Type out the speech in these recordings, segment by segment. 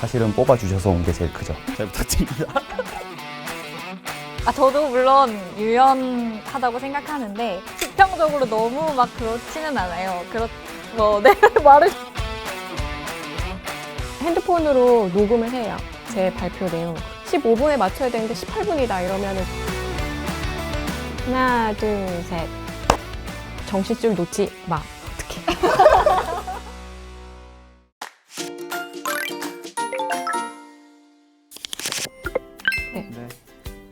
사실은 뽑아주셔서 온 게 제일 크죠. 잘 부탁드립니다. 저도 물론 유연하다고 생각하는데 수평적으로 너무 막 그렇지는 않아요. 네, 말을 핸드폰으로 녹음을 해요. 제 발표 내용. 15분에 맞춰야 되는데 18분이다 이러면은 하나, 둘, 셋. 정신줄 놓지 마. 어떡해.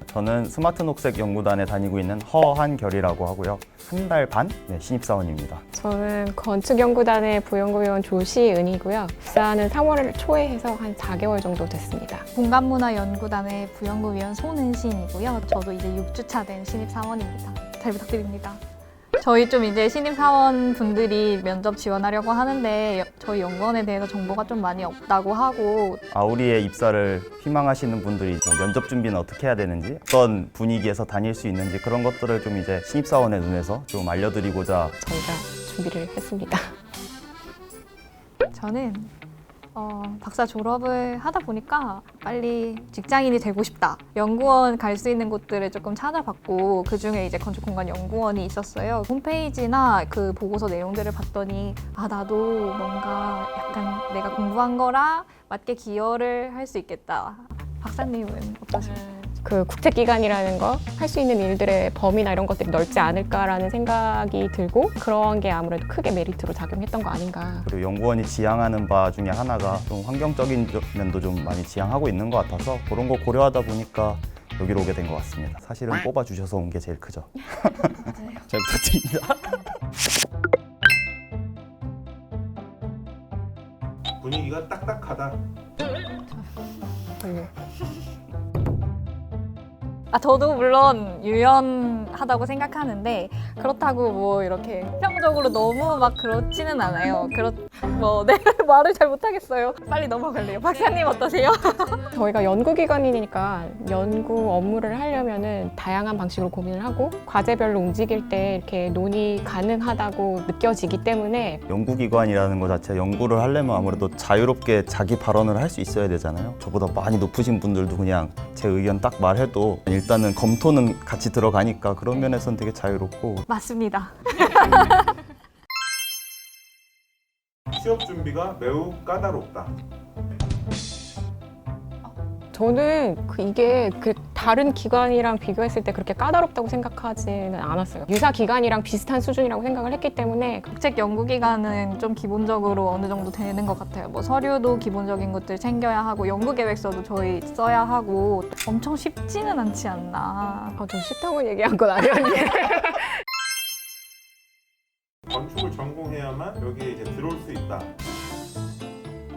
저는 스마트 녹색 연구단에 다니고 있는 허한결이라고 하고요. 한 달 반 신입사원입니다. 저는 건축연구단의 부연구위원 조시은이고요. 입사는 3월 초에 해서 한 4개월 정도 됐습니다. 공간문화연구단의 부연구위원 손은신이고요. 저도 이제 6주차 된 신입사원입니다. 잘 부탁드립니다. 저희 좀 이제 신입사원 분들이 면접 지원하려고 하는데 저희 연구원에 대해서 정보가 좀 많이 없다고 하고 아우리의 입사를 희망하시는 분들이 뭐 면접 준비는 어떻게 해야 되는지, 어떤 분위기에서 다닐 수 있는지 그런 것들을 좀 이제 신입사원의 눈에서 좀 알려드리고자 저희가 준비를 했습니다. 저는 박사 졸업을 하다 보니까 빨리 직장인이 되고 싶다. 연구원 갈 수 있는 곳들을 조금 찾아봤고 그중에 이제 건축공간연구원이 있었어요. 홈페이지나 그 보고서 내용들을 봤더니 나도 뭔가 약간 내가 공부한 거랑 맞게 기여를 할 수 있겠다. 박사님은 어떠세요? 그 국제기관이라는 거, 할 수 있는 일들의 범위나 이런 것들이 넓지 않을까라는 생각이 들고 그런 게 아무래도 크게 메리트로 작용했던 거 아닌가. 그리고 연구원이 지향하는 바 중에 하나가 좀 환경적인 면도 좀 많이 지향하고 있는 것 같아서 그런 거 고려하다 보니까 여기로 오게 된 것 같습니다. 사실은 뽑아주셔서 온 게 제일 크죠. 잘 부탁드립니다. 분위기가 딱딱하다. 저도 물론 유연하다고 생각하는데 그렇다고 뭐 이렇게 수평적으로 너무 막 그렇지는 않아요. 네, 말을 잘 못하겠어요. 빨리 넘어갈래요. 박사님 어떠세요? 저희가 연구기관이니까 연구 업무를 하려면은 다양한 방식으로 고민을 하고 과제별로 움직일 때 이렇게 논의 가능하다고 느껴지기 때문에 연구기관이라는 것 자체 연구를 하려면 아무래도 자유롭게 자기 발언을 할 수 있어야 되잖아요. 저보다 많이 높으신 분들도 그냥 제 의견 딱 말해도 일단은 검토는 같이 들어가니까 그런 면에서는 되게 자유롭고. 맞습니다. 취업 준비가 매우 까다롭다. 저는 이게 다른 기관이랑 비교했을 때 그렇게 까다롭다고 생각하지는 않았어요. 유사 기관이랑 비슷한 수준이라고 생각을 했기 때문에 국책 연구기관은 좀 기본적으로 어느 정도 되는 것 같아요. 뭐 서류도 기본적인 것들 챙겨야 하고 연구 계획서도 저희 써야 하고 엄청 쉽지는 않지 않나. 좀 쉽다고 얘기한 건 아니었는데 건축을 전공해야만 여기에 이제 들어올 수 있다.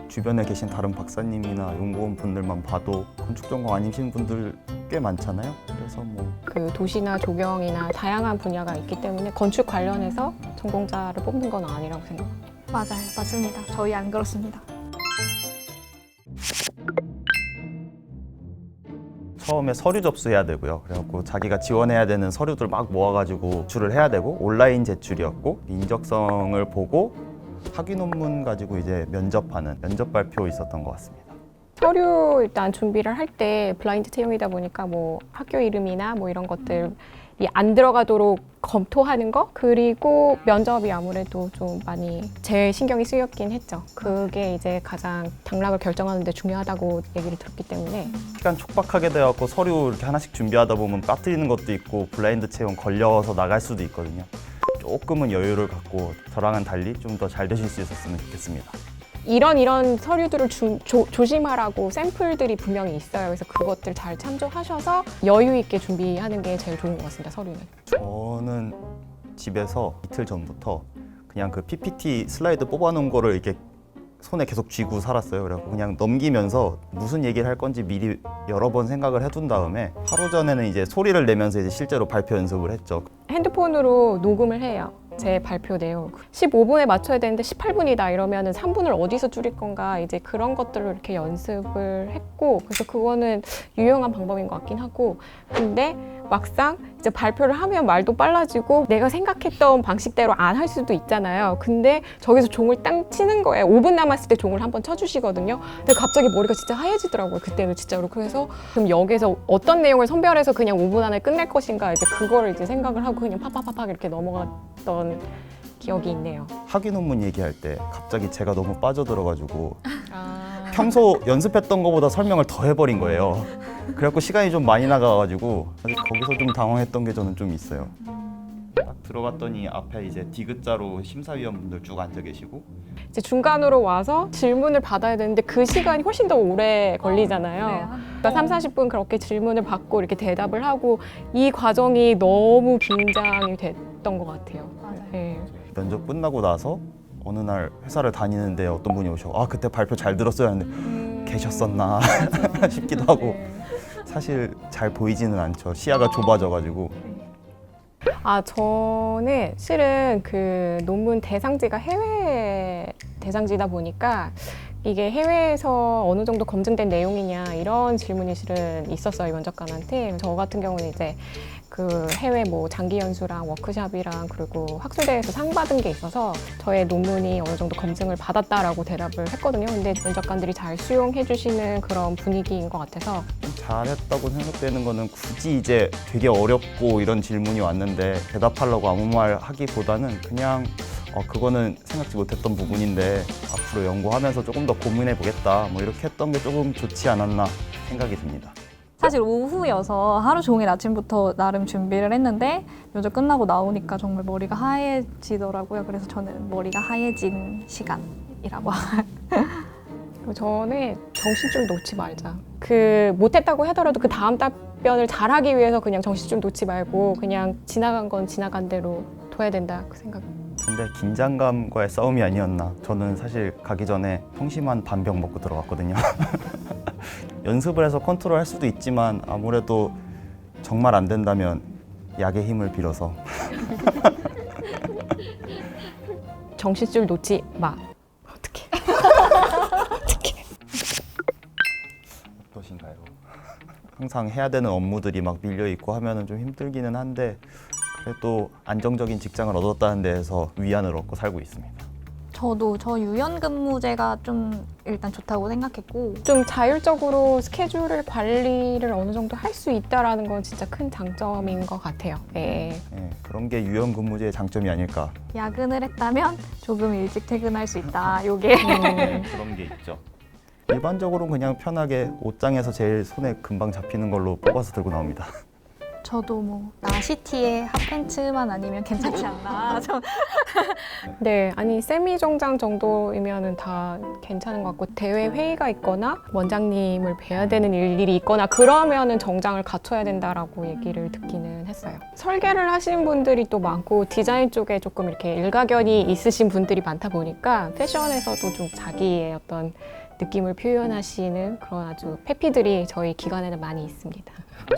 주변에 계신 다른 박사님이나 연구원 분들만 봐도 건축 전공 아니신 분들 꽤 많잖아요. 그래서 뭐 그 도시나 조경이나 다양한 분야가 있기 때문에 건축 관련해서 전공자를 뽑는 건 아니라고 생각합니다. 맞아요. 맞습니다. 저희 안 그렇습니다. 처음에 서류 접수해야 되고요. 그래갖고 자기가 지원해야 되는 서류들 막 모아가지고 제출을 해야 되고 온라인 제출이었고 인적성을 보고 학위 논문 가지고 이제 면접하는 면접 발표 있었던 것 같습니다. 서류 일단 준비를 할 때 블라인드 채용이다 보니까 뭐 학교 이름이나 뭐 이런 것들이 안 들어가도록 검토하는 거, 그리고 면접이 아무래도 좀 많이 제일 신경이 쓰였긴 했죠. 그게 이제 가장 당락을 결정하는 데 중요하다고 얘기를 들었기 때문에. 시간 촉박하게 돼갖고 서류 이렇게 하나씩 준비하다 보면 빠뜨리는 것도 있고 블라인드 채용 걸려서 나갈 수도 있거든요. 조금은 여유를 갖고 저랑은 달리 좀 더 잘 되실 수 있었으면 좋겠습니다. 이런 서류들을 조심하라고 샘플들이 분명히 있어요. 그래서 그것들 잘 참조하셔서 여유 있게 준비하는 게 제일 좋은 것 같습니다, 서류는. 저는 집에서 이틀 전부터 그냥 그 PPT 슬라이드 뽑아놓은 거를 이렇게 손에 계속 쥐고 살았어요. 그래서 그냥 넘기면서 무슨 얘기를 할 건지 미리 여러 번 생각을 해둔 다음에 하루 전에는 이제 소리를 내면서 이제 실제로 발표 연습을 했죠. 핸드폰으로 녹음을 해요. 제 발표 내용 15분에 맞춰야 되는데 18분이다 이러면은 3분을 어디서 줄일 건가 이제 그런 것들을 이렇게 연습을 했고 그래서 그거는 유용한 방법인 것 같긴 하고 근데 막상 이제 발표를 하면 말도 빨라지고 내가 생각했던 방식대로 안 할 수도 있잖아요. 근데 저기서 종을 땅 치는 거예요. 5분 남았을 때 종을 한번 쳐주시거든요. 근데 갑자기 머리가 진짜 하얘지더라고요. 그때는 진짜로. 그래서 그럼 여기서 어떤 내용을 선별해서 그냥 5분 안에 끝낼 것인가 이제 그거를 이제 생각을 하고 그냥 팍팍팍팍 이렇게 넘어갔던 기억이 있네요. 학위 논문 얘기할 때 갑자기 제가 너무 빠져들어가지고 평소 연습했던 것보다 설명을 더 해버린 거예요. 그래갖고 시간이 좀 많이 나가가지고 거기서 좀 당황했던 게 저는 좀 있어요. 딱 들어갔더니 앞에 이제 디귿자로 심사위원분들 쭉 앉아 계시고 이제 중간으로 와서 질문을 받아야 되는데 그 시간이 훨씬 더 오래 걸리잖아요. 그러니까 3, 40분 그렇게 질문을 받고 이렇게 대답을 하고 이 과정이 너무 긴장이 됐던 것 같아요. 맞아요. 네. 면접 끝나고 나서 어느 날 회사를 다니는데 어떤 분이 오셔 아 그때 발표 잘 들었어요 하는데 계셨었나 싶기도 하고 사실 잘 보이지는 않죠. 시야가 좁아져가지고 아, 저는 실은 그 논문 대상지가 해외 대상지다 보니까 이게 해외에서 어느 정도 검증된 내용이냐 이런 질문이 실은 있었어요, 면접관한테. 저 같은 경우는 이제 그 해외 뭐 장기 연수랑 워크숍이랑 그리고 학술대회에서 상 받은 게 있어서 저의 논문이 어느 정도 검증을 받았다라고 대답을 했거든요. 근데 면접관들이 잘 수용해 주시는 그런 분위기인 것 같아서 잘했다고 생각되는 거는 굳이 이제 되게 어렵고 이런 질문이 왔는데 대답하려고 아무 말 하기보다는 그냥 그거는 생각지 못했던 부분인데 앞으로 연구하면서 조금 더 고민해 보겠다 뭐 이렇게 했던 게 조금 좋지 않았나 생각이 듭니다. 사실 오후여서 하루 종일 아침부터 나름 준비를 했는데 면접 끝나고 나오니까 정말 머리가 하얘지더라고요. 그래서 저는 머리가 하얘진 시간이라고. 그리고 저는 정신 좀 놓지 말자. 그 못했다고 하더라도 그 다음 답변을 잘하기 위해서 그냥 정신 좀 놓지 말고 그냥 지나간 건 지나간 대로 둬야 된다 그 생각. 근데 긴장감과의 싸움이 아니었나. 저는 사실 가기 전에 통심한 반병 먹고 들어갔거든요. 연습을 해서 컨트롤할 수도 있지만 아무래도 정말 안 된다면 약의 힘을 빌어서 정신줄 놓지 마. 어떻게? 어떠신가요? 항상 해야 되는 업무들이 막 밀려 있고 하면은 좀 힘들기는 한데 그래도 안정적인 직장을 얻었다는 데에서 위안을 얻고 살고 있습니다. 저 유연근무제가 좀 일단 좋다고 생각했고 좀 자율적으로 스케줄을 관리를 어느 정도 할 수 있다라는 건 진짜 큰 장점인 것 같아요. 네. 예, 그런 게 유연근무제의 장점이 아닐까. 야근을 했다면 조금 일찍 퇴근할 수 있다. 요게 그런 게 있죠. 일반적으로 그냥 편하게 옷장에서 제일 손에 금방 잡히는 걸로 뽑아서 들고 나옵니다. 저도 뭐 나시티에 핫팬츠만 아니면 괜찮지 않나. 네, 아니 세미 정장 정도이면은 다 괜찮은 것 같고 대외 회의가 있거나 원장님을 뵈야 되는 일이 있거나 그러면은 정장을 갖춰야 된다라고 얘기를 듣기는 했어요. 설계를 하시는 분들이 또 많고 디자인 쪽에 조금 이렇게 일가견이 있으신 분들이 많다 보니까 패션에서도 좀 자기의 어떤 느낌을 표현하시는 그런 아주 페피들이 저희 기관에는 많이 있습니다.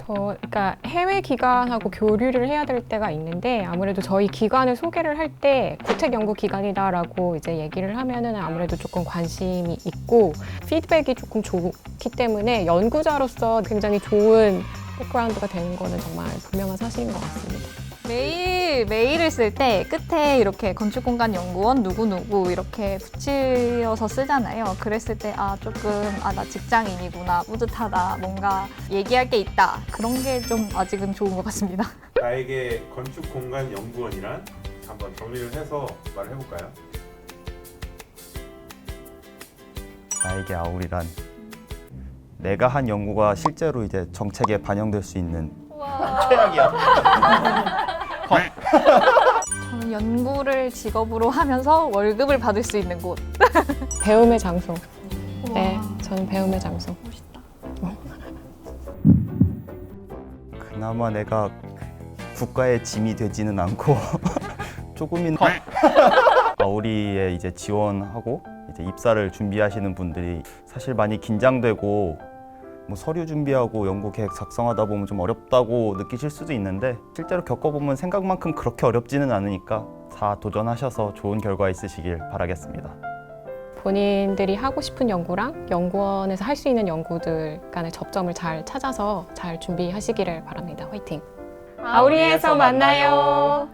그러니까 해외 기관하고 교류를 해야 될 때가 있는데 아무래도 저희 기관을 소개를 할 때 국책 연구 기관이다라고 이제 얘기를 하면은 아무래도 조금 관심이 있고 피드백이 조금 좋기 때문에 연구자로서 굉장히 좋은 백그라운드가 되는 거는 정말 분명한 사실인 것 같습니다. 메일을 쓸 때 끝에 이렇게 건축공간연구원 누구누구 이렇게 붙여서 쓰잖아요. 그랬을 때 조금 나 직장인이구나, 뿌듯하다, 뭔가 얘기할 게 있다. 그런 게 좀 아직은 좋은 것 같습니다. 나에게 건축공간연구원이란 한번 정리를 해서 말해볼까요? 나에게 아울이란 내가 한 연구가 실제로 이제 정책에 반영될 수 있는 최악이야. 저는 연구를 직업으로 하면서 월급을 받을 수 있는 곳. 배움의 장소. 네, 우와, 저는 배움의 장소. 멋있다. 그나마 내가 국가의 짐이 되지는 않고 조금이나 아우리에 이제 지원하고 이제 입사를 준비하시는 분들이 사실 많이 긴장되고 뭐 서류 준비하고 연구 계획 작성하다 보면 좀 어렵다고 느끼실 수도 있는데 실제로 겪어보면 생각만큼 그렇게 어렵지는 않으니까 다 도전하셔서 좋은 결과 있으시길 바라겠습니다. 본인들이 하고 싶은 연구랑 연구원에서 할 수 있는 연구들 간의 접점을 잘 찾아서 잘 준비하시기를 바랍니다. 화이팅! 아우리에서 만나요.